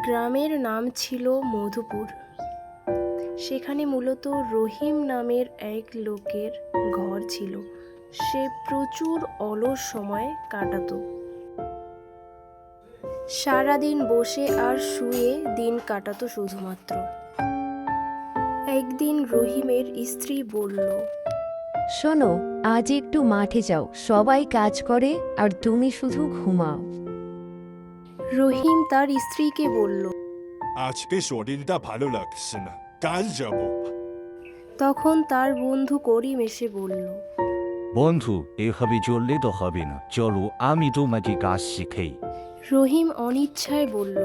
গ্রামের নাম ছিল মধুপুর। সেখানে মূলত রহিম নামের এক লোকের ঘর ছিল। সে প্রচুর অলস সময় কাটাতো। সারাদিন বসে আর শুয়ে দিন কাটাতো শুধুমাত্র। একদিন রহিমের স্ত্রী বলল, শোনো, আজ একটু মাঠে যাও, সবাই কাজ করে আর তুমি শুধু ঘুমাও। রহিম তার স্ত্রীকে বলল। আজকে শরীরটা ভালো লাগছে না, কাল যাব। তখন তার বন্ধু করিম এসে বলল, বন্ধু, এভাবে চললে তো হবে না, চলো আমি তোমাকে কাজ শিখাই। রহিম অনিচ্ছায় বলল।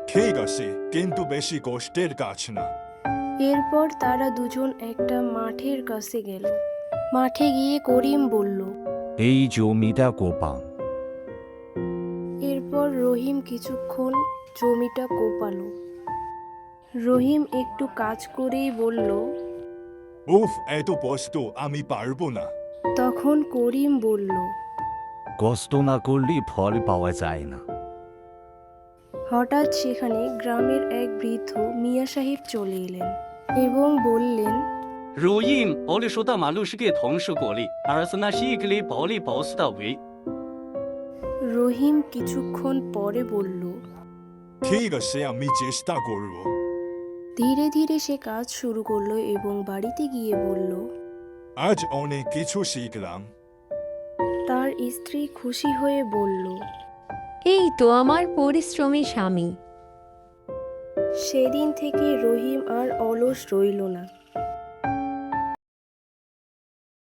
ঠিক আছে, কিন্তু বেশি কষ্টের কাজ না। এরপর তারা দুজন একটা মাঠের কাছে গেল। মাঠে গিয়ে করিম বলল। এই জমিটা কোপাম। এরপর রহিম কিছুক্ষণ জমিটা কোপালো। রহিম একটু কাজ করেই বলল। উফ, এত কষ্ট আমি পারবো না। তখন করিম বলল। কষ্ট না করলে ফল পাওয়া যায় না। হঠাৎ সেখানে গ্রামের এক বৃদ্ধ মিয়া সাহেব চলে এলেন এবং বললেন, রহিম, অলসতা মানুষকে ধ্বংস করে, আর না শিখলে ফলে পস্তাবে। রহিম কিছুক্ষণ পরে বলল। ঠিক আছে, আমি চেষ্টা করব। ধীরে ধীরে সে কাজ শুরু করলো এবং বাড়িতে গিয়ে বলল। আজ অনেক কিছু শিখলাম। তার স্ত্রী খুশি হয়ে বলল। এই তো আমার পরিশ্রমী স্বামী। সেদিন থেকে রহিম আর অলস রইল না।